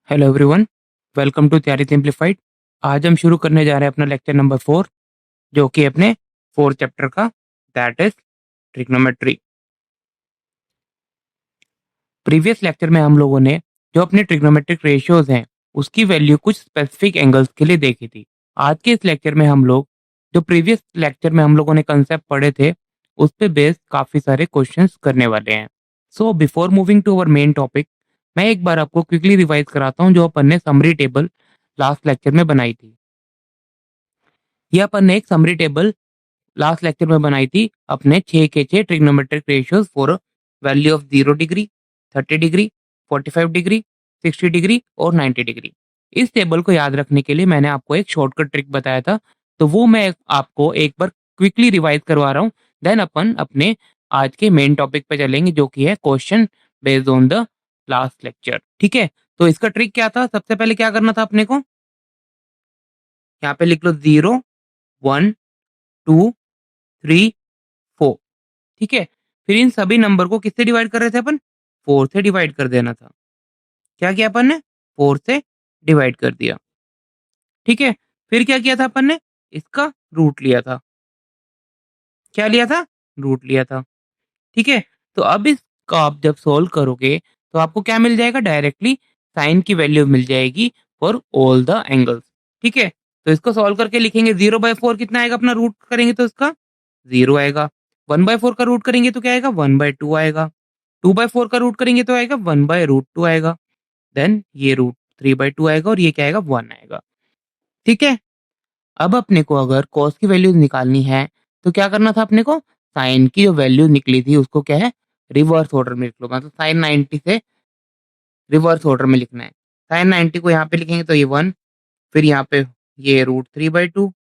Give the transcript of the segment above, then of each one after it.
Hello everyone, welcome to theory simplified. आज हम शुरू करने जा रहे हैं अपना लेक्चर नंबर 4, जो कि अपने 4th चैप्टर का, that is trigonometry. Previous lecture में हम लोगों ने जो अपने ट्रिग्नोमेट्रिक रेशियोज हैं उसकी वैल्यू कुछ स्पेसिफिक एंगल्स के लिए देखी थी। आज के इस लेक्चर में हम लोग जो प्रीवियस लेक्चर में हम लोगों ने कंसेप्ट पढ़े थे उस पे बेस्ड काफ़ी सारे क्वेश्चंस करने वाले हैं। So before moving to our main topic, मैं एक बार आपको क्विकली रिवाइज कराता हूँ जो अपन ने समरी टेबल लास्ट लेक्चर में बनाई थी। ये अपन ने एक समरी टेबल लास्ट लेक्चर में बनाई थी अपने 6 के 6 trigonometric ratios for value of 0 degree, 30 degree, 45 degree, 60 degree और 90 डिग्री। इस टेबल को याद रखने के लिए मैंने आपको एक शॉर्टकट ट्रिक बताया था, तो वो मैं आपको एक बार क्विकली रिवाइज करवा रहा हूँ। देन अपन अपने आज के मेन टॉपिक पे चलेंगे, जो कि है question based on the last lecture. ठीक है, तो इसका ट्रिक क्या था? सबसे पहले क्या करना था अपने को, यहाँ पे लिख लो 0, 1, 2, 3, 4। ठीक है, फिर इन सभी नंबर को किससे डिवाइड कर रहे थे अपन? 4 से डिवाइड कर देना था। क्या किया अपन ने? 4 से डिवाइड कर दिया। ठीक है, फिर क्या किया था अपन ने? इसका रूट लिया था। क्या लिया था? रूट लिया था। ठीक है, तो अब इसका आप जब सोल्व करोगे तो आपको क्या मिल जाएगा? डायरेक्टली साइन की वैल्यू मिल जाएगी फॉर ऑल द एंगल्स। ठीक है, तो इसको सॉल्व करके लिखेंगे 0/4 कितना आएगा अपना, रूट करेंगे तो इसका 0 आएगा। 1/4 का रूट करेंगे तो क्या आएगा? 1/2 आएगा। 2/4 का रूट करेंगे तो आएगा 1/√2 आएगा। देन ये √3/2 आएगा और ये क्या आएगा? 1 आएगा। ठीक है, अब अपने को अगर कॉस की वैल्यूज निकालनी है तो क्या करना था अपने को? साइन की जो वैल्यू निकली थी उसको क्या है? रिवर्स ऑर्डर में लिख लो, मतलब साइन 90 से रिवर्स ऑर्डर में लिखना है। साइन 90 को यहाँ पे लिखेंगे तो ये 1, फिर यहाँ पे ये √3/2,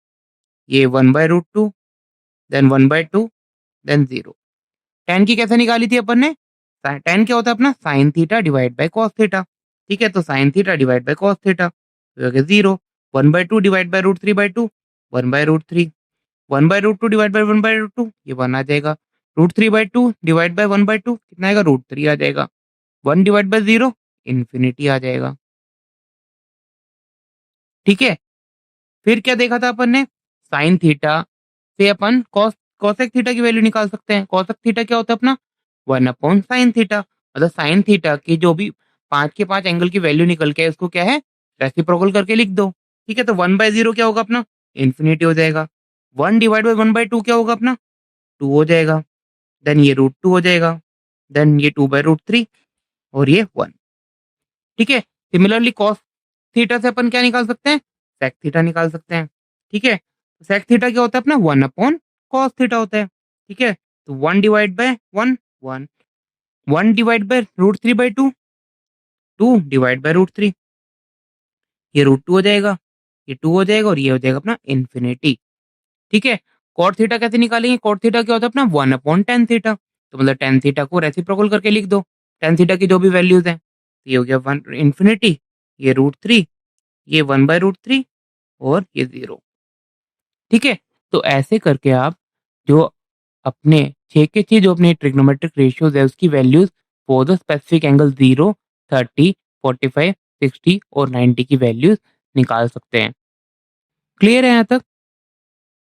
ये 1/√2, देन 1/2, देन 0। tan की कैसे निकाली थी अपन ने? tan क्या होता है अपना? Sine theta divide by cos theta. ठीक है, तो sine theta divide by cos theta तो हो गया 0। 1/2 डिवाइड बाय √3/2, 1/√3। 1/√2 डिवाइड बाय 1/√2, ये 1 आ जाएगा। √3/2 डिवाइड बाय 1/2 कितना आएगा? √3 आ जाएगा। 1 डिवाइड बाय 0 इन्फिनिटी आ जाएगा। ठीक है, फिर क्या देखा था अपन ने? साइन थीटा से अपन कॉसेक थीटा की वैल्यू निकाल सकते हैं। कॉसेक थीटा क्या होता है अपना? 1/sin theta. मतलब साइन थीटा की जो भी 5 के 5 एंगल की वैल्यू निकल के आए, उसको क्या है? रेसिप्रोकल करके लिख दो। ठीक है, तो 1/0 क्या होगा अपना? इन्फिनिटी हो जाएगा। 1 डिवाइड बाय 1/2 क्या होगा अपना? 2 हो जाएगा। देन ये √2 हो जाएगा। देन ये 2/√3 और ये 1। ठीक है, सिमिलरली कॉस थीटा से अपन क्या निकाल सकते हैं? सेक थीटा निकाल सकते हैं। ठीक है, सेक थीटा क्या होता है अपना? 1/cos थीटा होता है। ठीक है, तो 1 divide by 1, 1। 1 divide by √3/2, 2 divide by √3, ये √2 हो जाएगा, ये 2 हो जाएगा और ये हो जाएगा अपना इन्फिनिटी। ठीक है, कॉट थीटा कैसे निकालेंगे? कॉट थीटा क्या होता है अपना? 1/tan theta. तो मतलब tan थीटा को रेसिप्रोकल करके लिख दो, tan थीटा की जो भी वैल्यूज हैं। तो ये हो गया 1 इन्फिनिटी, ये √3, ये 1/√3 और ये 0। ठीक है, तो ऐसे करके आप जो अपने 6 के 6 जो अपने ट्रिग्नोमेट्रिक रेशियोज है उसकी values for the specific angle 0, 30, 45, 60 और 90 की वैल्यूज निकाल सकते हैं। क्लियर है यहाँ तक?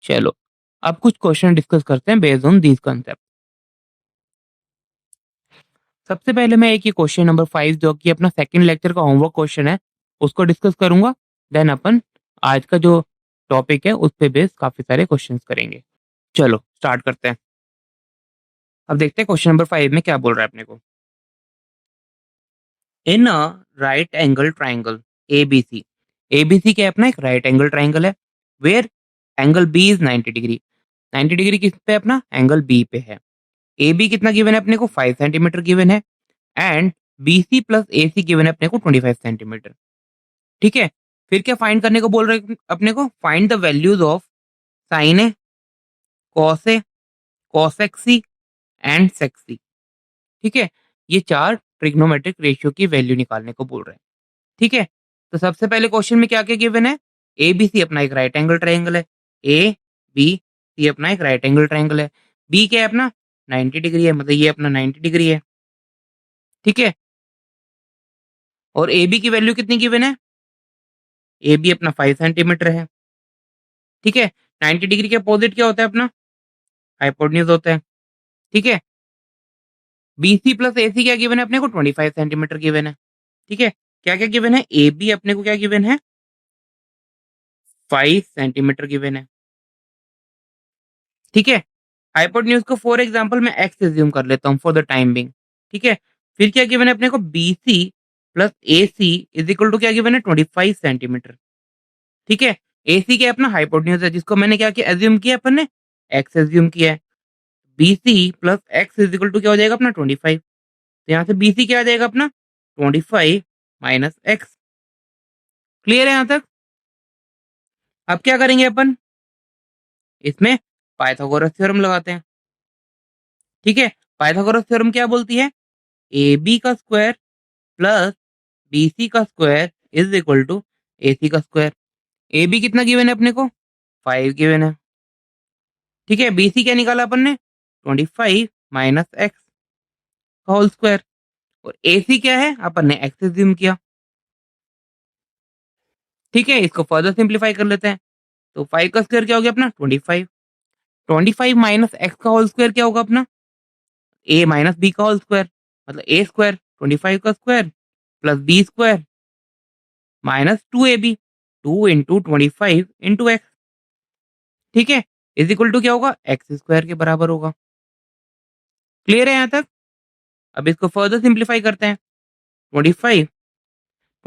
चलो, अब कुछ क्वेश्चन डिस्कस करते हैं बेस्ड ऑन दीज कंसेप्ट। सबसे पहले मैं एक ही क्वेश्चन नंबर 5, जो कि अपना सेकंड लेक्चर का होमवर्क क्वेश्चन है, उसको डिस्कस करूंगा। देन अपन आज का जो टॉपिक है उस पे बेस्ड काफी सारे क्वेश्चंस करेंगे। चलो स्टार्ट करते हैं। अब देखते हैं क्वेश्चन नंबर 5 में क्या बोल रहा है अपने को। In a right angle triangle ABC, ABC क्या है अपना? एक राइट एंगल ट्राइंगल है। Where angle B is 90 degree. 90 degree किस पे अपना? एंगल बी पे है। ए बी कितना गिवन है अपने को? 5 सेंटीमीटर गिवन है। And B C plus A C given है अपने को 25 सेंटीमीटर। ठीक है, फिर क्या फाइंड करने को बोल रहे हैं अपने को? Find the values of sine A, cos A, cosec C and sec C. ठीक है, ये चार ट्रिग्नोमेट्रिक रेशियो की वैल्यू निकालने को बोल रहे हैं। ठीक है, तो सबसे पहले क्वेश्चन में क्या क्या गिवन है? ए बी सी अपना एक राइट एंगल ट्राइंगल है। ए बी सी अपना एक राइट एंगल ट्राइंगल है। बी क्या है अपना? 90 डिग्री है, मतलब ये अपना 90 डिग्री है। ठीक है, और ए बी की वैल्यू कितनी गिवन है? ए बी अपना 5 सेंटीमीटर है, ठीक है। 90 डिग्री के अपोजिट क्या होता है अपना? हाइपोटेन्यूज होता है, ठीक है। बी सी प्लस ए सी क्या गिवन है अपने को? 25 सेंटीमीटर गिवन है, ठीक है। क्या क्या गिवन है? ए बी अपने को क्या गिवन है? 5 सेंटीमीटर गिवन है, ठीक है। हाइपोटेन्यूज को फॉर एग्जांपल मैं एक्स एज्यूम कर लेता हूँ फॉर द टाइम बिंग, ठीक है। फिर क्या गिवन है अपने को? B C plus A C is equal to क्या गिवन है? 25 सेंटीमीटर, ठीक है। ए सी क्या है? अपना हाइपोटेन्यूज है, जिसको मैंने क्या किया? एज्यूम किया अपन ने, एक्स एज्यूम किया है। B C plus X is equal to क्या हो जाएगा अपना? 25। तो यहाँ से बी सी क्या आ जाएगा अपना? 25 माइनस एक्स। क्लियर है यहाँ तक? अब क्या करेंगे अपन? इसमें पाइथागोरस थ्योरम लगाते हैं, ठीक है। पाइथागोरस थ्योरम क्या बोलती है? ए बी का स्क्वायर प्लस बी सी का स्क्वायर इज इक्वल टू ए सी का स्क्वायर। ए बी कितना गिवन है अपने को? 5 गिवन है, ठीक है। बी सी क्या निकाला अपन ने? 25 माइनस एक्स का होल स्क्वायर। और ए सी क्या है? अपन ने एक्स एज्यूम किया, ठीक है। इसको फर्दर सिंप्लीफाई कर लेते हैं। तो 5 का स्क्वायर क्या हो गया अपना? 25। 25 माइनस एक्स का होल स्क्वायर क्या होगा अपना? ए माइनस बी का होल स्क्वायर, मतलब ए स्क्वायर 25 का square plus B square minus 2ab, 2 into 25 into X, ठीक है। इज इक्वल टू क्या होगा? एक्स स्क्वायर के बराबर होगा। क्लियर है यहाँ तक? अब इसको फर्दर सिंप्लीफाई करते हैं। 25,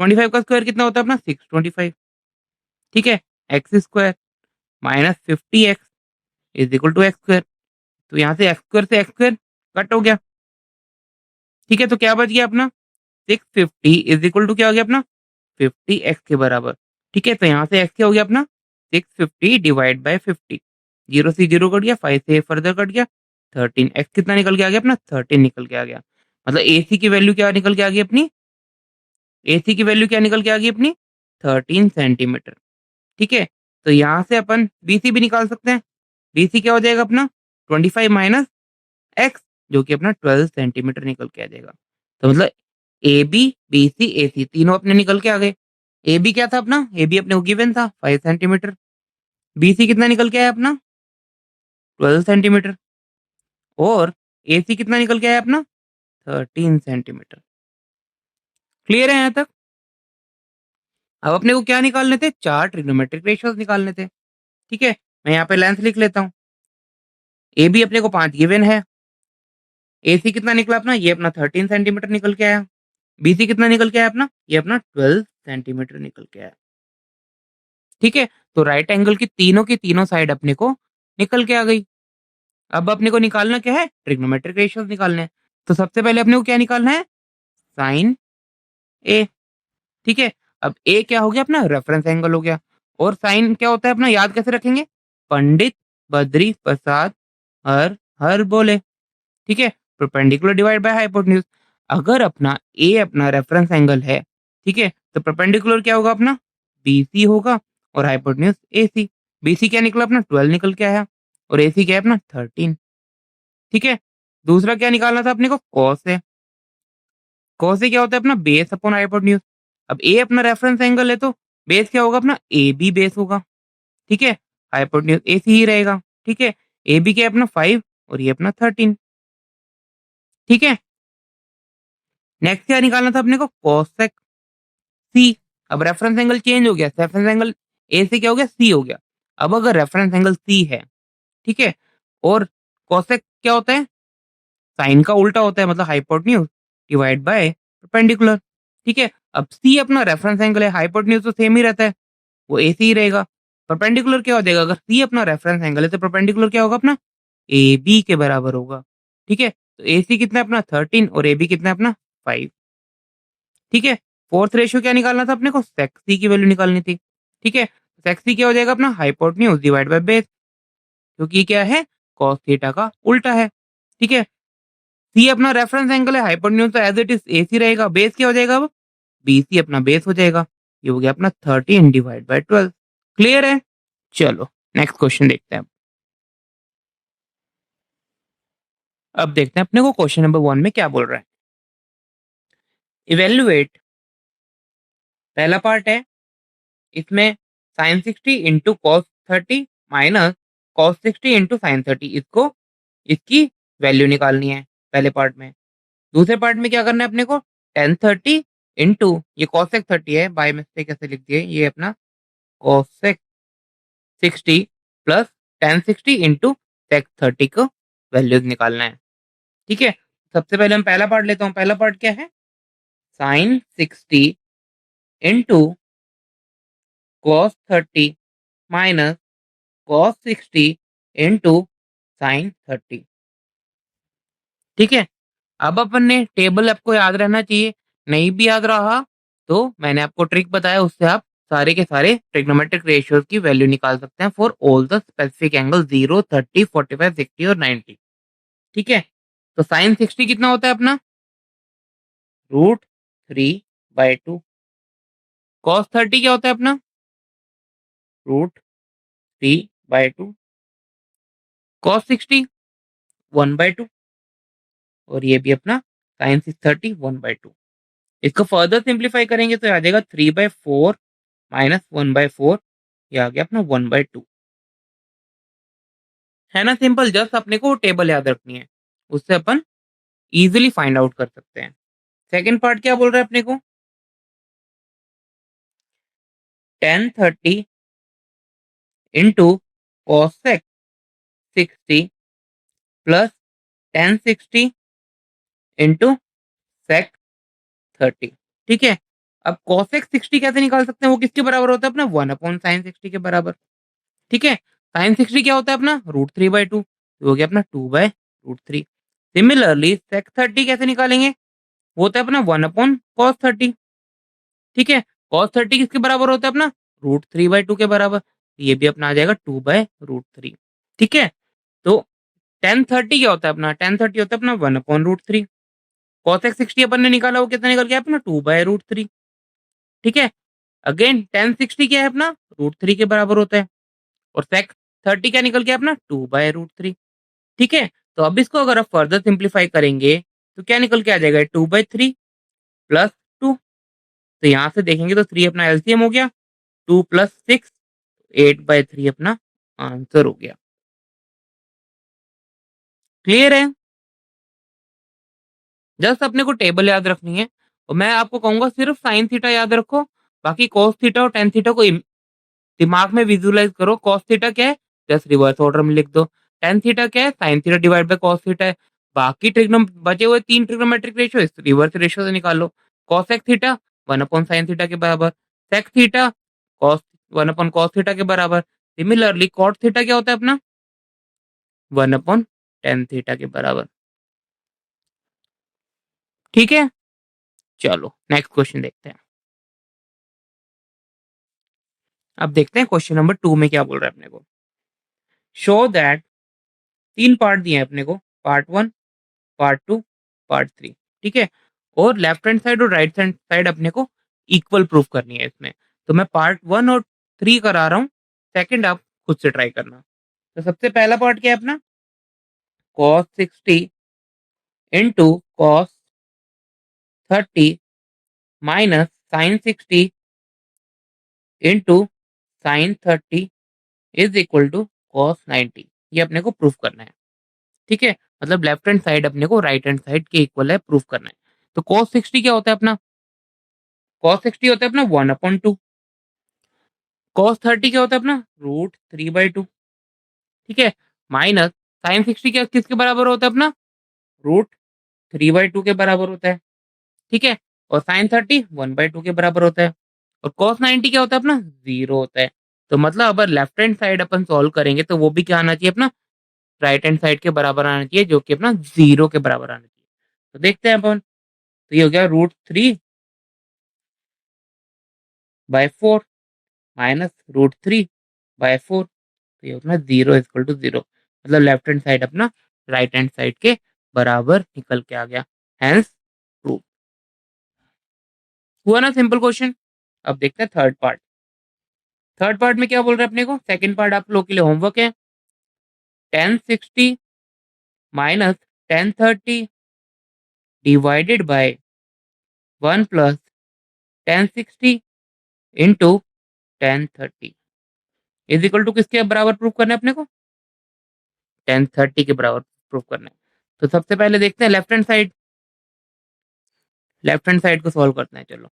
25 का स्क्वायर कितना होता है अपना? 625, ठीक है। X square minus 50x is equal to X square. तो यहाँ से एक्स स्क्वायर कट हो गया, ठीक है। तो क्या बच गया अपना? 650 इज इक्वल टू क्या हो गया अपना? 50x के बराबर, ठीक है। तो यहाँ से x क्या हो गया अपना? 650 डिवाइड बाय 50। 0 से 0 कट गया, 5 से फर्दर कट गया, 13। x कितना निकल के आ गया अपना? 13 निकल के आ गया। मतलब AC की वैल्यू क्या निकल के आ गई अपनी? AC की वैल्यू क्या निकल के आ गई अपनी? 13 सेंटीमीटर, ठीक है। तो यहाँ से अपन BC भी निकाल सकते हैं। BC क्या हो जाएगा अपना? 25 माइनस एक्स, जो कि अपना 12 सेंटीमीटर निकल के आ जाएगा। तो मतलब ए बी, बी सी, ए सी तीनों अपने निकल के आ गए। ए बी क्या था अपना? ए बी अपने को गिवन था 5 सेंटीमीटर। बी सी कितना निकल के आया अपना? 12 सेंटीमीटर। और ए सी कितना निकल के आया अपना? 13 सेंटीमीटर। क्लियर है यहाँ तक? अब अपने को क्या निकालने थे? 4 ट्रिग्नोमेट्रिक रेशियोज निकालने थे, ठीक है। मैं यहाँ पे लेंथ लिख लेता हूँ। ए बी अपने को 5 गिवन है। ए सी कितना निकला अपना? ये अपना 13 सेंटीमीटर निकल के आया। बी सी कितना निकल के आया अपना? ये अपना 12 सेंटीमीटर निकल के आया, ठीक है। तो राइट एंगल की तीनों साइड अपने को निकल के आ गई। अब अपने को निकालना क्या है? ट्रिग्नोमेट्रिक रेशियोज निकालने हैं। तो सबसे पहले अपने को क्या निकालना है? साइन ए, ठीक है। अब ए क्या हो गया अपना? रेफरेंस एंगल हो गया। और साइन क्या होता है अपना? याद कैसे रखेंगे? पंडित बद्री प्रसाद हर हर बोले, ठीक है। Perpendicular divide by hypotenuse. अगर अपना ए अपना रेफरेंस एंगल है, ठीक है, तो परपेंडिकुलर क्या होगा अपना? बीसी होगा। और हाइपोटेन्यूज एसी। बीसी क्या निकला अपना? 12 निकल के आया। और एसी क्या है अपना? 13, ठीक है। दूसरा क्या निकालना था अपने को? कॉस है। कॉस से क्या होता है अपना? Base upon hypotenuse. अब ए अपना रेफरेंस एंगल है, तो बेस क्या होगा अपना? ए बी बेस होगा, ठीक है। हाइपोटेन्यूज एसी ही रहेगा, ठीक है। ए बी क्या है अपना? 5 और ये अपना 13, ठीक है। नेक्स्ट क्या निकालना था अपने को? कोसेक सी। अब रेफरेंस एंगल चेंज हो गया, रेफरेंस एंगल ए से क्या हो गया? सी हो गया। अब अगर रेफरेंस एंगल सी है, ठीक है, और कोसेक क्या होता है? साइन का उल्टा होता है, मतलब हाइपोटेन्यूज डिवाइड बाय परपेंडिकुलर, ठीक है। अब सी अपना रेफरेंस एंगल है, हाइपोटेन्यूज तो सेम ही रहता है, वो ए सी ही रहेगा। परपेंडिकुलर क्या हो जाएगा? अगर सी अपना रेफरेंस एंगल है तो परपेंडिकुलर क्या होगा अपना? ए बी के बराबर होगा, ठीक है। तो ए सी कितना है अपना? 13 और ए बी कितना है अपना? 5, ठीक है। फोर्थ रेशियो क्या निकालना था अपने को? सेक सी की वैल्यू निकालनी थी, ठीक है। सेक सी क्या हो जाएगा अपना? हाइपोटेन्यूज डिवाइड बाय बेस, क्योंकि ये क्या है? कॉस थीटा का उल्टा है, ठीक है। सी अपना रेफरेंस एंगल है, हाइपोटेन्यूज तो एज इट इज ए सी रहेगा। बेस क्या हो जाएगा अब? बी सी अपना बेस हो जाएगा। ये हो गया अपना 13 डिवाइड बाय 12। क्लियर है? चलो नेक्स्ट क्वेश्चन देखते हैं। अब देखते हैं अपने को क्वेश्चन नंबर 1 में क्या बोल रहा है। इवेल्युएट पहला पार्ट है, इसमें sine 60 into cos 30 minus cos 60 into sine 30, इसको इसकी वैल्यू निकालनी है पहले पार्ट में। दूसरे पार्ट में क्या करना है अपने को, टेन 30 इंटू ये कॉसेक 30 है, बाय मिस्टेक ऐसे लिख दिए, ये अपना cosec 60 plus tan 60 into sec 30 को वैल्यूज निकालना है। ठीक है, सबसे पहले हम पहला पार्ट लेता हूँ। पहला पार्ट क्या है, sine 60 into cos 30 minus cos 60 into sine 30। ठीक है, अब अपन ने टेबल आपको याद रहना चाहिए, नहीं भी याद रहा तो मैंने आपको ट्रिक बताया, उससे आप सारे के सारे ट्रिग्नोमेट्रिक रेशियोज की वैल्यू निकाल सकते हैं for all the specific angle 0, 30, 45, 60 और 90। ठीक है, तो साइन 60 कितना होता है अपना, √3/2। कॉस 30 क्या होता है अपना, √3/2। कॉस 60 1/2, और ये भी अपना साइन 30 1/2। इसको फर्दर सिंप्लीफाई करेंगे तो आ जाएगा 3/4 माइनस 1/4, ये आ गया अपना 1/2। है ना सिंपल, जस्ट अपने को टेबल याद रखनी है, उससे अपन इजीली फाइंड आउट कर सकते हैं। सेकंड पार्ट क्या बोल रहा है अपने को, tan 30 into cosec 60 plus tan 60 into sec 30। ठीक है, अब कॉसेक 60 कैसे निकाल सकते हैं, वो किसके बराबर होता है अपना, 1/sin 60 के बराबर। ठीक है, साइन 60 क्या होता है अपना, √3/2, हो गया अपना 2/√3। सिमिलरली सेक 30 कैसे निकालेंगे, वो होता है अपना 1/cos 30। ठीक है, cos 30 किसके बराबर होता है अपना, √3/2 के बराबर, ये भी अपना आ जाएगा 2/√3। ठीक है, तो टेन 30 क्या होता है अपना, टेन 30 होता है अपना 1/√3। कॉसेक 60 अपन ने निकाला, वो कितना निकल गया अपना 2/√3। ठीक है, अगेन टेन 60 क्या है अपना, √3 के बराबर होता है, और सेक 30 क्या निकल गया अपना 2/√3। ठीक है, तो अब इसको अगर आप फर्दर सिंप्लीफाई करेंगे तो क्या निकल के आ जाएगा, 2/3 प्लस 2। तो यहाँ से देखेंगे तो 3 अपना एलसीएम हो गया, 2 प्लस 6 8/3 अपना आंसर हो गया। क्लियर है, जस्ट अपने को टेबल याद रखनी है, और मैं आपको कहूंगा सिर्फ साइन थीटा याद रखो, बाकी कॉस थीटा और टेन थीटा को दिमाग में विजुअलाइज करो। कॉस थीटा क्या है, जस्ट रिवर्स ऑर्डर में लिख दो। टेन थीटा क्या है, sine theta divide by cos theta है। बाकी ट्रिग्नो बचे हुए तीन ट्रिग्नोमेट्रिक रेशियो इस रिवर्स रेशियो से निकालो। कॉसेक थीटा 1/sin थीटा के बराबर, sec theta cos 1/cos theta के बराबर। सिमिलरली कॉट थीटा क्या होता है अपना, 1/tan थीटा के बराबर। ठीक है, चलो नेक्स्ट क्वेश्चन देखते हैं। अब देखते हैं क्वेश्चन नंबर 2 में क्या बोल रहा है अपने को। शो दैट, तीन पार्ट दिए हैं अपने को, पार्ट 1, पार्ट 2, पार्ट 3। ठीक है, और लेफ्ट हैंड साइड और राइट हैंड साइड अपने को इक्वल प्रूफ करनी है इसमें। तो मैं पार्ट 1 और 3 करा रहा हूँ, सेकंड आप खुद से ट्राई करना। तो सबसे पहला पार्ट क्या है अपना, cos 60 into cos 30 minus sin 60 into sin 30 is equal to cos 90। ये अपने को प्रूफ करना है। ठीक है, मतलब लेफ्ट हैंड साइड अपने को राइट हैंड साइड के इक्वल है, प्रूफ करना है। तो cos 60 क्या होता है अपना, cos 60 होता है अपना 1/2। cos 30 क्या होता है अपना, √3/2। ठीक है, माइनस sin 60 क्या किसके बराबर होता है अपना, √3/2 के बराबर होता है। ठीक है, और sin 30 1/2 के बराबर होता है। और cos 90 क्या होता है अपना, 0 होता है। तो मतलब अगर लेफ्ट हैंड साइड अपन सॉल्व करेंगे तो वो भी क्या आना चाहिए अपना, राइट हैंड साइड के बराबर आना चाहिए, जो कि अपना 0 के बराबर आना चाहिए। तो देखते हैं अपन, तो ये हो गया √3/4 माइनस √3/4, तो ये अपना 0 इक्वल टू 0, मतलब लेफ्ट हैंड साइड अपना राइट हैंड साइड के बराबर निकल के आ गया। हेंस प्रूफ हुआ ना सिंपल क्वेश्चन। अब देखते हैं थर्ड पार्ट। थर्ड पार्ट में क्या बोल रहे हैं अपने को, सेकंड पार्ट आप लोग के लिए होमवर्क है। Tan 60 minus tan 30 divided by 1 plus tan 60 into 1030 is equal to किसके बराबर प्रूफ करना है अपने को? 1030 के बराबर प्रूफ करना है। तो सबसे पहले देखते हैं लेफ्ट हैंड साइड को सॉल्व करते हैं। चलो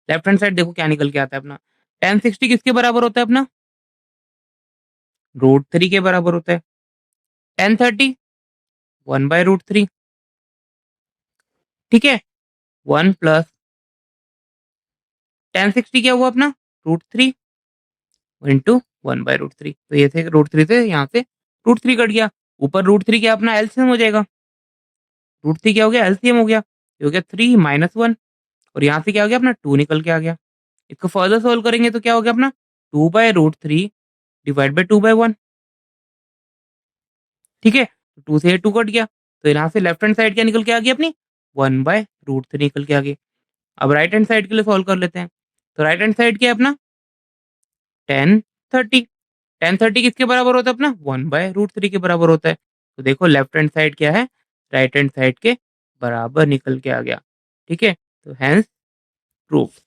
लेफ्ट हैंड साइड देखो क्या निकल के आता है अपना। 1060 किसके बराबर होता है अपना? √3 के बराबर होता है। 1030 1/√3, ठीक है। 1 प्लस 1060 क्या हुआ अपना? √3 इंटू 1/√3। तो ये थे √3 से यहाँ से √3 कट गया। ऊपर √3 क्या अपना एलसीएम हो जाएगा। √3 क्या हो गया? एलसीएम हो गया। ये हो गया 3 माइनस 1 और यहाँ से क्या हो गया अपना 2 निकल के आ गया। इसको फर्दर सोल्व करेंगे तो क्या हो गया अपना 2/√3 डिवाइड बाय 2/1, ठीक है। 2 से 2 कट गया तो यहाँ से लेफ्ट हैंड साइड क्या निकल के आ गई अपनी 1/√3 निकल के आ गई। अब राइट हैंड साइड के लिए सॉल्व कर लेते हैं। तो राइट हैंड साइड क्या है अपना 1030। 1030 किसके बराबर होता है अपना 1/√3 के बराबर होता है। तो देखो लेफ्ट हैंड साइड क्या है राइट हैंड साइड के बराबर निकल के आ गया, ठीक है। तो हैंस प्रूफ,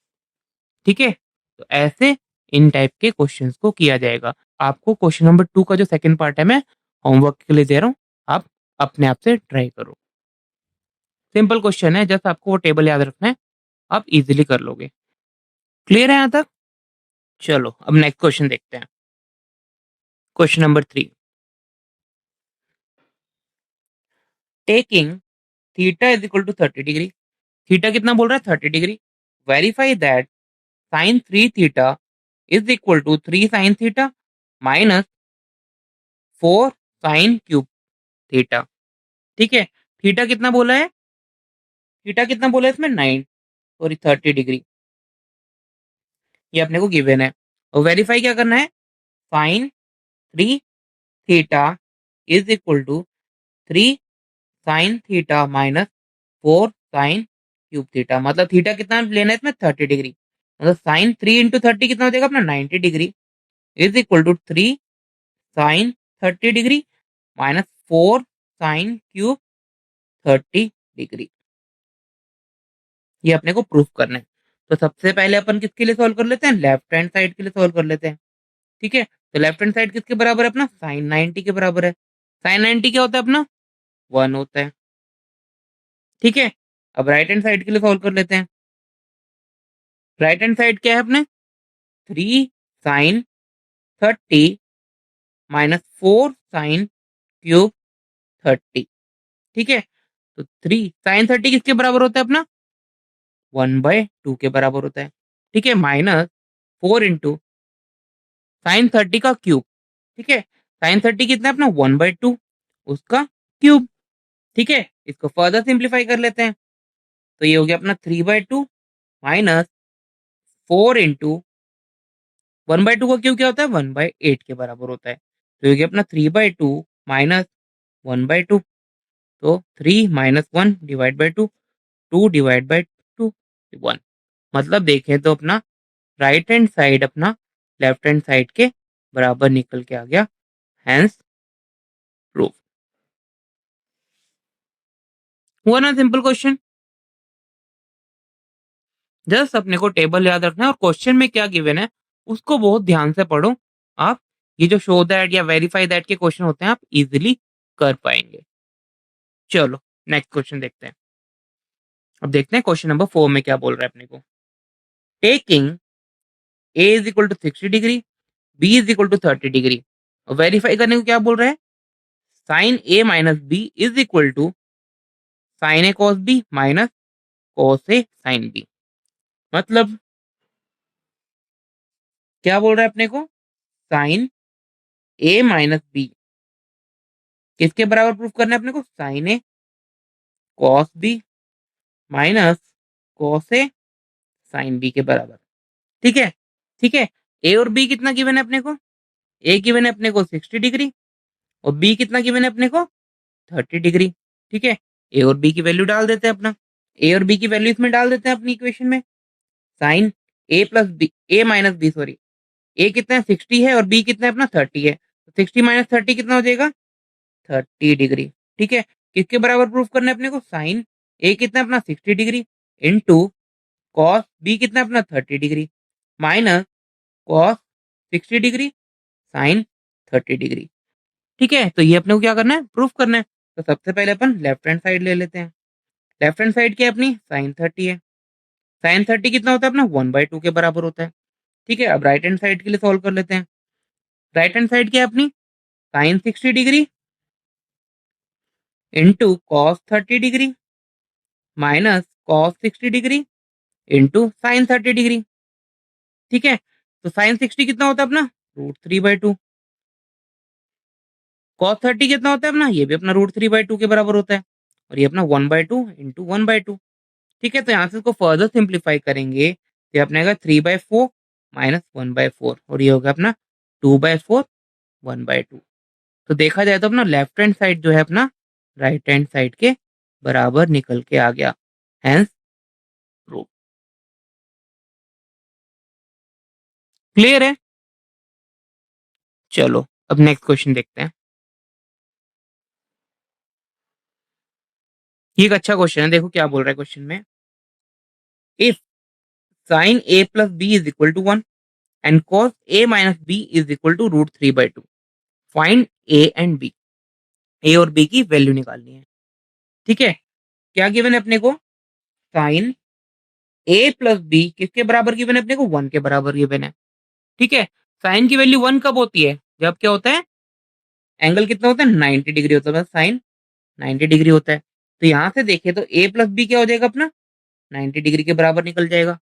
ठीक है। तो ऐसे इन टाइप के क्वेश्चंस को किया जाएगा। आपको क्वेश्चन नंबर 2 का जो सेकंड पार्ट है मैं होमवर्क के लिए दे रहा हूँ, आप अपने आप से ट्राई करो। सिंपल क्वेश्चन है, जस्ट आपको वो टेबल याद रखना है, आप इजीली कर लोगे। क्लियर है यहाँ तक? चलो अब नेक्स्ट क्वेश्चन देखते हैं। Question number 3, taking theta is equal to 30 degree. Theta कितना बोल रहा है 30 degree. Verify that sine 3 theta is equal to 3 sine theta minus 4 sine cube theta, ठीक है। थीटा कितना बोला है? थीटा कितना बोला है इसमें 9 सॉरी 30 डिग्री, ये अपने को गिवन है। और वेरीफाई क्या करना है? Sine 3 theta is equal to 3 sine theta minus 4 sine cube theta. मतलब थीटा कितना लेना है इसमें 30 डिग्री। मतलब साइन 3 इंटू 30 कितना हो जाएगा अपना 90 degree is equal to 3 sine 30 degree minus 4 sine cube 30 degree. ये अपने को प्रूफ करना है। तो सबसे पहले अपन किसके लिए सॉल्व कर लेते हैं? लेफ्ट हैंड साइड के लिए सॉल्व कर लेते हैं, ठीक है। तो लेफ्ट हैंड साइड किसके बराबर है अपना? साइन 90 के बराबर है। साइन 90 क्या होता है अपना 1 होता है, ठीक है। अब राइट हैंड साइड के लिए सॉल्व कर लेते हैं। राइट हैंड साइड क्या है अपने 3 साइन 30 माइनस 4 साइन क्यूब 30, ठीक है। तो 3 साइन 30 किसके बराबर होता है अपना 1/2 के बराबर होता है, ठीक है। माइनस 4 इंटू साइन 30 का क्यूब, ठीक है। साइन 30 कितना है अपना 1/2 उसका क्यूब, ठीक है। इसको फर्दर सिंप्लीफाई कर लेते हैं। तो ये हो गया अपना 3/2 माइनस 4 इंटू 1/2 का क्यूब क्या होता है 1/8 के बराबर होता है। तो ये हो गया अपना 3/2 माइनस 1/2। तो 3 minus 1 divide by 2, 2 divide by 2 1। मतलब देखें तो अपना राइट हैंड साइड अपना लेफ्ट हैंड साइड के बराबर निकल के आ गया, हैंस प्रूफ। हुआ ना सिंपल क्वेश्चन। जस्ट अपने को टेबल याद रखना है और क्वेश्चन में क्या गिवन है उसको बहुत ध्यान से पढ़ो आप। ये जो शो दैट या वेरीफाई दैट के क्वेश्चन होते हैं आप इजीली कर पाएंगे। चलो नेक्स्ट क्वेश्चन देखते हैं। अब देखते हैं क्वेश्चन नंबर 4 में क्या बोल रहा है अपने को। Taking A is equal to 60 degree, B is equal to 30 degree. और वेरीफाई करने को क्या बोल रहा है? Sine A minus B is equal to sine A cos B minus cos A sine B. मतलब क्या बोल रहा है अपने को? साइन ए माइनस बी किसके बराबर प्रूफ करना है अपने को? Sign A cos B minus cos A sine B के बराबर, ठीक है। ठीक है, ए और बी कितना गिवन है अपने को? ए गिवन है अपने को 60 डिग्री और बी कितना गिवन है अपने को 30 डिग्री, ठीक है। ए और बी की वैल्यू डाल देते हैं अपना। ए और बी की वैल्यू इसमें डाल देते हैं अपनी इक्वेशन में। साइन ए प्लस बी ए माइनस बी सॉरी ए कितना है 60 है और बी कितना है अपना 30 है। तो 60 माइनस 30 कितना हो जाएगा 30 डिग्री, ठीक है। किसके बराबर प्रूफ करना है अपने को? साइन ए कितना है अपना 60 डिग्री इंटू कॉस बी कितना है अपना 30 degree minus cos 60 degree sine 30 degree. ठीक है, तो ये अपने को क्या करना है, प्रूफ करना है। तो सबसे पहले अपन लेफ्ट हैंड साइड ले लेते हैं। लेफ्ट हैंड साइड क्या है अपनी, साइन 30 है। साइन 30 कितना होता है अपना, 1/2 के बराबर होता है। ठीक है, अब राइट हैंड साइड के लिए सॉल्व कर लेते हैं। राइट हैंड साइड क्या है अपनी, sine 60 degree into cos 30 degree minus cos 60 degree into sine 30 degree. ठीक है, तो साइन 60 कितना होता है अपना, √3/2। कॉस 30 कितना होता है अपना, ये भी अपना √3/2 के बराबर होता है। और ये अपना 1/2 इंटू 1/2। ठीक है, तो यहाँ से इसको फर्दर सिंप्लीफाई करेंगे तो ये अपने 3/4 माइनस 1/4 और ये होगा अपना 2/4 1/2। तो देखा जाए तो अपना लेफ्ट हैंड साइड जो है अपना राइट हैंड साइड के बराबर निकल के आ गया, हेंस प्रूफ। क्लियर है? चलो अब नेक्स्ट क्वेश्चन देखते हैं। ये एक अच्छा क्वेश्चन है, देखो क्या बोल रहा है क्वेश्चन में। If sine a plus B is equal to 1 and cos a minus B is equal to √3/2, find a and b। a और b की वैल्यू निकालनी है। ठीक है, क्या गिवन है अपने को, साइन a प्लस बी किसके बराबर गिवन है अपने को, 1 के बराबर गिवन है। ठीक है, साइन की वैल्यू 1 कब होती है, जब क्या होता है, एंगल कितना होता है, 90 डिग्री होता है, साइन 90 डिग्री होता है। तो यहाँ से देखें तो a प्लस बी क्या हो जाएगा अपना, 90 डिग्री के बराबर निकल जाएगा।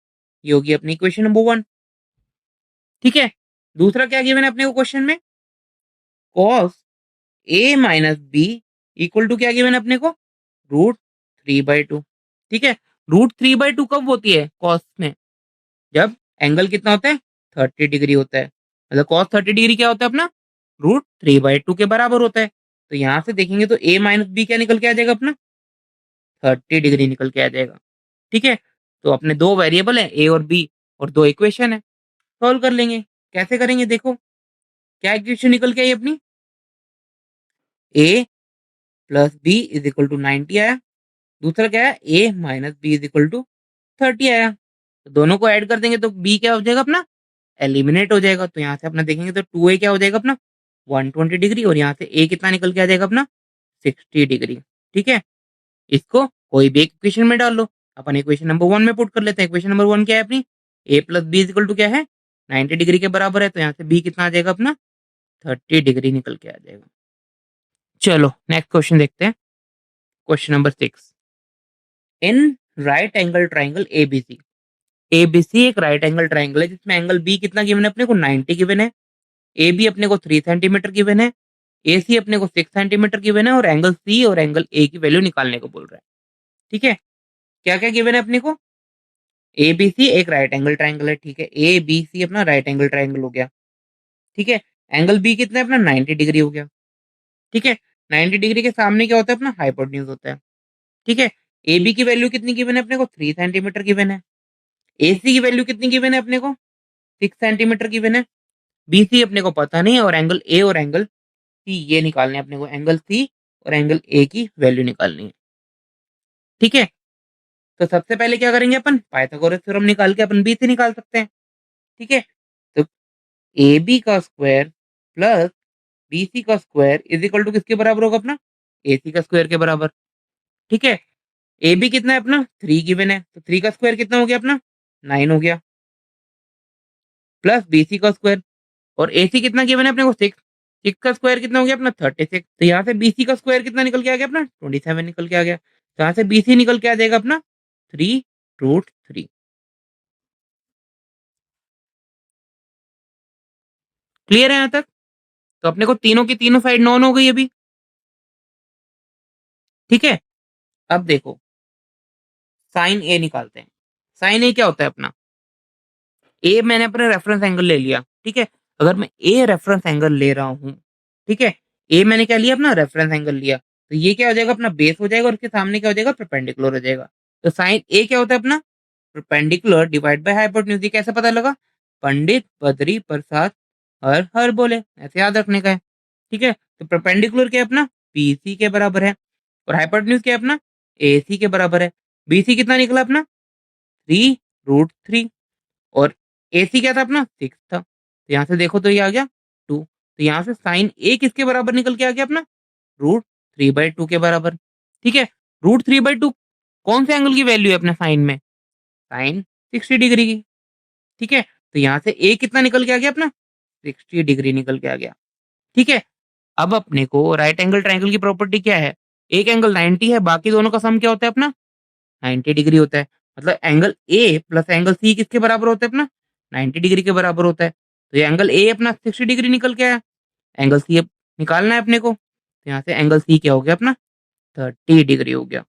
ये होगी अपनी इक्वेशन नंबर 1। ठीक है, दूसरा क्या गिवन है अपने को क्वेश्चन में, cos a minus B equal to क्या गिवन है अपने को, √3/2। ठीक है, √3/2 कब होती है कॉस में, जब एंगल कितना होता है, 30 डिग्री होता है। मतलब कॉस 30 डिग्री क्या होता है अपना, √3/2 के बराबर होता है। तो यहाँ से देखेंगे तो a माइनस बी क्या निकल के आ जाएगा अपना, 30 डिग्री निकल के आ जाएगा। ठीक है, तो अपने दो वेरिएबल है a और b और दो इक्वेशन है, सॉल्व कर लेंगे। कैसे करेंगे देखो, क्या इक्वेशन निकल के आई अपनी, a plus B is equal to 90 आया। दूसरा क्या है, a minus B is equal to 30 आया। तो दोनों को ऐड कर देंगे तो b क्या हो जाएगा अपना, एलिमिनेट हो जाएगा। तो यहाँ से अपना देखेंगे तो 2a क्या हो जाएगा अपना, 120 डिग्री और यहाँ से a कितना निकल के आ जाएगा अपना, 60 डिग्री। ठीक है, इसको कोई भी इक्वेशन में डाल लो। अपन इक्वेशन नंबर 1 में पुट कर लेते हैं। इक्वेशन नंबर 1 क्या है अपनी, a plus B is equal to क्या है, 90 डिग्री के बराबर है। तो यहाँ से b कितना आ जाएगा अपना, 30 डिग्री निकल के आ जाएगा। चलो नेक्स्ट क्वेश्चन देखते हैं। Question number 6, in right angle triangle ABC. ABC एक राइट एंगल ट्राइंगल है जिसमें एंगल बी कितना गिवन है अपने को, 90 गिवन है। ए बी अपने को 3 सेंटीमीटर गिवन है। ए सी अपने को 6 सेंटीमीटर गिवन है और एंगल सी और एंगल ए की वैल्यू निकालने को बोल रहा है। ठीक है, क्या क्या गिवन है अपने को, ए बी सी एक राइट एंगल ट्राइंगल है। ठीक है, ए बी सी अपना राइट एंगल ट्राइंगल हो गया। ठीक है, एंगल बी कितना है अपना, 90 डिग्री हो गया। ठीक है, 90 डिग्री के सामने क्या होता है अपना, हाइपोटेन्यूज होता है। ठीक है, ए बी की वैल्यू कितनी गिवन है अपने को, 3 सेंटीमीटर गिवन है। ए सी की वैल्यू कितनी गिवन है अपने को, 6 सेंटीमीटर गिवन है। बी सी अपने को पता नहीं है और एंगल ए और एंगल सी ये निकालने हैं अपने को, एंगल सी और एंगल ए की वैल्यू निकालनी है। ठीक है, तो सबसे पहले क्या करेंगे अपन, पाइथागोरस थ्योरम निकाल के अपन बी से निकाल सकते हैं। ठीक है, तो ए बी का स्क्वायर प्लस बी सी का स्क्वायर इज इक्वल टू किसके बराबर होगा अपना, ए सी का स्क्वायर के बराबर। ठीक है, ए बी कितना है अपना, 3 गिवन है तो 3 का स्क्वायर कितना हो गया अपना, 9 हो गया, प्लस बी सी का स्क्वायर और ए सी कितना गिवन है अपने को, 6। 6 का स्क्वायर कितना हो गया अपना, 36। तो यहाँ से बी सी का स्क्वायर कितना निकल के आ गया अपना, 27 निकल के आ गया। तो यहाँ से बी सी निकल के आ जाएगा अपना 3√3। क्लियर है यहाँ तक? तो अपने को तीनों की तीनों साइड नॉन हो गई अभी। ठीक है, अब देखो साइन ए निकालते हैं। साइन ए क्या होता है अपना, ए मैंने अपना रेफरेंस एंगल ले लिया। ठीक है, अगर मैं ए रेफरेंस एंगल ले रहा हूँ, ठीक है, ए मैंने क्या लिया अपना, रेफरेंस एंगल लिया। तो ये क्या हो जाएगा अपना, बेस हो जाएगा और उसके सामने क्या हो जाएगा, परपेंडिकुलर हो जाएगा। तो साइन ए क्या होता है अपना, परपेंडिकुलर डिवाइड बाय हाइपोटेन्यूज। ये कैसे पता लगा, पंडित बद्री प्रसाद हर हर बोले, ऐसे याद रखने का है। ठीक है, तो परपेंडिकुलर क्या है अपना, बी सी के बराबर है और हाइपोटेन्यूज क्या है अपना, ए सी के बराबर है। बी सी कितना निकला अपना, 3√3 और AC क्या था अपना 6 था, तो यहाँ से देखो तो ये आ गया 2, तो यहाँ से साइन A किसके बराबर निकल के आ गया अपना √3/2 के बराबर। ठीक है, √3/2 कौन से एंगल की वैल्यू है अपना साइन में? साइन 60 डिग्री की। ठीक है, तो यहाँ से A कितना निकल के आ गया अपना 60 डिग्री निकल के आ गया। ठीक है, अब अपने को राइट एंगल ट्रायंगल की प्रॉपर्टी क्या है? एक एंगल 90 है, बाकी दोनों का सम क्या होता है अपना 90 डिग्री होता है। मतलब angle A plus angle C किसके बराबर होता है अपना 90 डिग्री के बराबर होता है। तो ये एंगल A अपना 60 डिग्री निकल के आया। एंगल C अब निकालना है अपने को, तो यहाँ से एंगल C क्या हो गया अपना 30 डिग्री हो गया।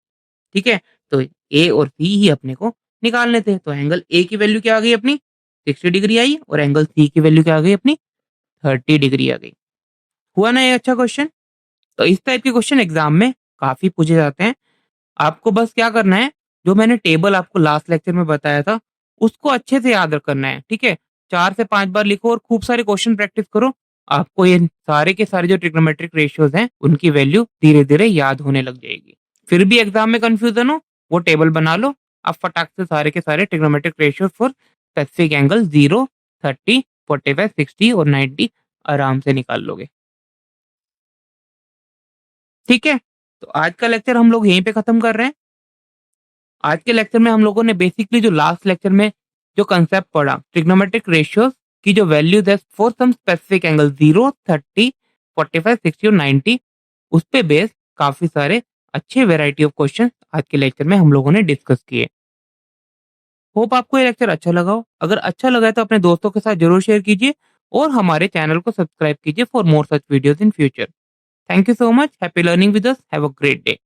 ठीक है, तो A और C ही अपने को निकालने थे, तो एंगल A की वैल्यू क्या आ गई अपनी 60 डिग्री आई और एंगल C की वैल्यू क्या आ गई अपनी 30 डिग्री आ गई। हुआ ना ये अच्छा क्वेश्चन? तो इस टाइप के क्वेश्चन एग्जाम में काफी पूछे जाते हैं। आपको बस क्या करना है, जो मैंने टेबल आपको लास्ट लेक्चर में बताया था, उसको अच्छे से याद करना है। ठीक है, 4 से 5 बार लिखो और खूब सारे क्वेश्चन प्रैक्टिस करो। आपको ये सारे के सारे जो ट्रिग्नोमेट्रिक रेशियोज हैं, उनकी वैल्यू धीरे-धीरे याद होने लग जाएगी। फिर भी एग्जाम में कंफ्यूजन हो, वो टेबल बना लो, आप फटाक से सारे के सारे trigonometric ratios for specific angle 0, 30, 45, 60 और 90 आराम से निकाल लोगे। ठीक है, तो आज का लेक्चर हम लोग यहीं पे खत्म कर रहे हैं। आज के लेक्चर में हम लोगों ने बेसिकली जो लास्ट लेक्चर में जो कंसेप्ट पढ़ा ट्रिग्नोमेट्रिक रेशियोज की जो वैल्यूज है फॉर सम स्पेसिफिक एंगल 0, 30, 45, 60 और 90, उस पे बेस काफी सारे अच्छे वैरायटी ऑफ क्वेश्चन आज के लेक्चर में हम लोगों ने डिस्कस किए। होप आपको ये लेक्चर अच्छा लगा हो। अगर अच्छा लगा है तो अपने दोस्तों के साथ जरूर शेयर कीजिए और हमारे चैनल को सब्सक्राइब कीजिए for more such videos in future. Thank you so much. Happy learning with us. Have a great day.